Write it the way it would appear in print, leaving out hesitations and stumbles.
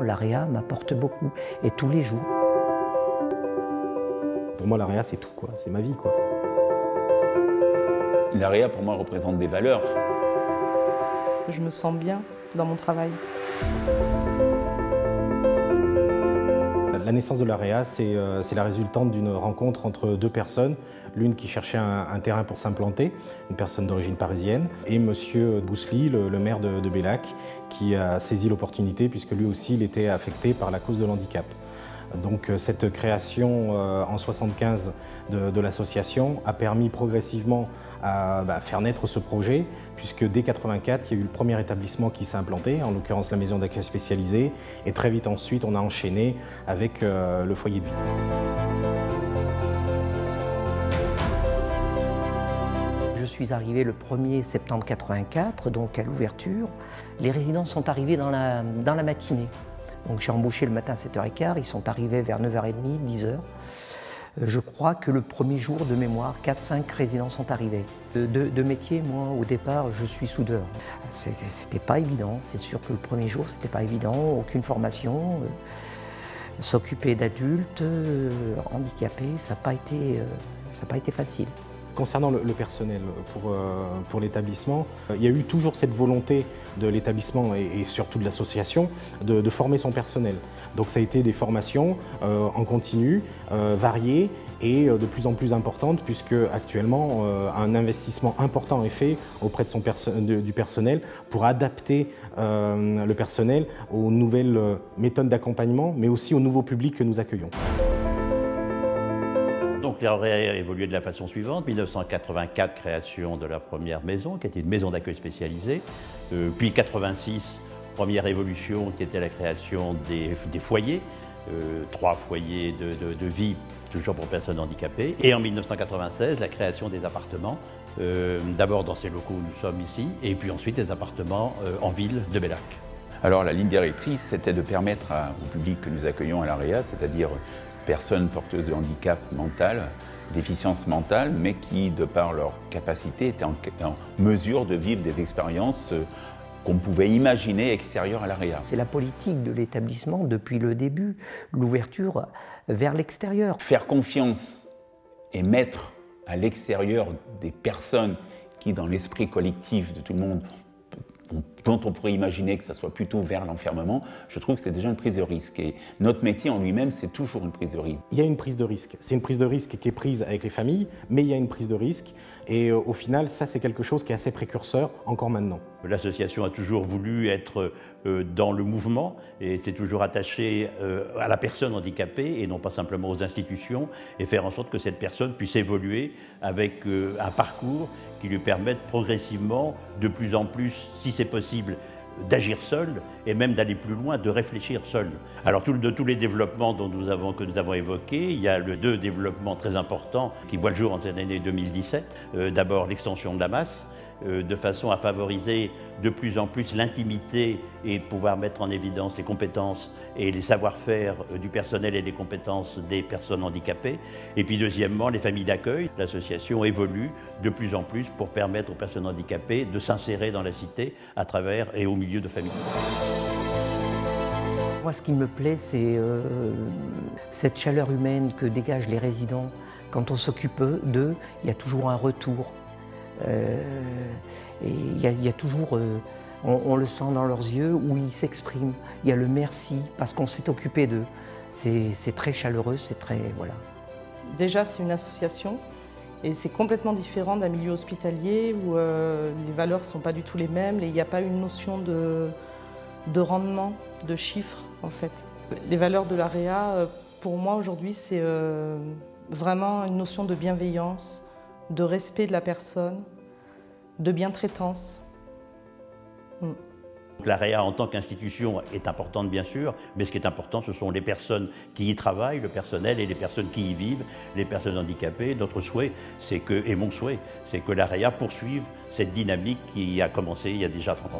l'AREA m'apporte beaucoup, et tous les jours. Pour moi, l'AREA, c'est tout, quoi. C'est ma vie, quoi. L'AREA, pour moi, représente des valeurs. Je me sens bien dans mon travail. La naissance de l'AREA, c'est la résultante d'une rencontre entre deux personnes. L'une qui cherchait un terrain pour s'implanter, une personne d'origine parisienne, et monsieur Boussely, le maire de Bellac, qui a saisi l'opportunité puisque lui aussi il était affecté par la cause de l'handicap. Donc cette création en 1975 de l'association a permis progressivement à faire naître ce projet, puisque dès 1984, il y a eu le premier établissement qui s'est implanté, en l'occurrence la maison d'accueil spécialisée, et très vite ensuite on a enchaîné avec le foyer de vie. Je suis arrivé le 1er septembre 1984, donc à l'ouverture. Les résidents sont arrivés dans la matinée. Donc j'ai embauché le matin à 7h15, ils sont arrivés vers 9h30, 10h. Je crois que le premier jour de mémoire, 4-5 résidents sont arrivés. De métier, moi, au départ, je suis soudeur. C'était pas évident, c'est sûr que le premier jour, c'était pas évident, aucune formation. S'occuper d'adultes, handicapés, ça n'a pas été facile. Concernant le personnel pour l'établissement, il y a eu toujours cette volonté de l'établissement et surtout de l'association de former son personnel. Donc ça a été des formations en continu, variées et de plus en plus importantes, puisque actuellement un investissement important est fait auprès du personnel pour adapter le personnel aux nouvelles méthodes d'accompagnement, mais aussi aux nouveaux publics que nous accueillons. Donc l'AREA a évolué de la façon suivante. 1984, création de la première maison, qui était une maison d'accueil spécialisée. Puis 86, première évolution, qui était la création des foyers. 3 foyers de vie, toujours pour personnes handicapées. Et en 1996, la création des appartements. D'abord dans ces locaux où nous sommes ici, et puis ensuite des appartements en ville de Bellac. Alors la ligne directrice, c'était de permettre au public que nous accueillons à l'AREA, c'est-à-dire personnes porteuses de handicap mental, déficience mentale, mais qui, de par leur capacité, étaient en mesure de vivre des expériences qu'on pouvait imaginer extérieures à l'AREA. C'est la politique de l'établissement depuis le début, l'ouverture vers l'extérieur. Faire confiance et mettre à l'extérieur des personnes qui, dans l'esprit collectif de tout le monde, dont on pourrait imaginer que ça soit plutôt vers l'enfermement, je trouve que c'est déjà une prise de risque. Et notre métier en lui-même, c'est toujours une prise de risque. Il y a une prise de risque. C'est une prise de risque qui est prise avec les familles, mais il y a une prise de risque. Et au final, ça, c'est quelque chose qui est assez précurseur encore maintenant. L'association a toujours voulu être dans le mouvement et s'est toujours attachée à la personne handicapée et non pas simplement aux institutions, et faire en sorte que cette personne puisse évoluer avec un parcours qui lui permette progressivement, de plus en plus, si c'est possible, d'agir seul et même d'aller plus loin, de réfléchir seul. Alors de tous les développements que nous avons évoqués, il y a 2 développements très importants qui voient le jour en cette année 2017. D'abord l'extension de la masse, de façon à favoriser de plus en plus l'intimité et pouvoir mettre en évidence les compétences et les savoir-faire du personnel et les compétences des personnes handicapées. Et puis deuxièmement, les familles d'accueil. L'association évolue de plus en plus pour permettre aux personnes handicapées de s'insérer dans la cité à travers et au milieu de familles. Moi, ce qui me plaît, c'est cette chaleur humaine que dégagent les résidents. Quand on s'occupe d'eux, il y a toujours un retour. Et il y a toujours, on le sent dans leurs yeux, où ils s'expriment. Il y a le merci, parce qu'on s'est occupé d'eux. C'est très chaleureux, c'est très... voilà. Déjà, c'est une association, et c'est complètement différent d'un milieu hospitalier où les valeurs ne sont pas du tout les mêmes, et il n'y a pas une notion de rendement, de chiffres, en fait. Les valeurs de l'AREA, pour moi, aujourd'hui, c'est vraiment une notion de bienveillance, de respect de la personne, de bientraitance. L'AREA en tant qu'institution est importante bien sûr, mais ce qui est important ce sont les personnes qui y travaillent, le personnel et les personnes qui y vivent, les personnes handicapées. Notre souhait, et mon souhait, c'est que l'AREA poursuive cette dynamique qui a commencé il y a déjà 30 ans.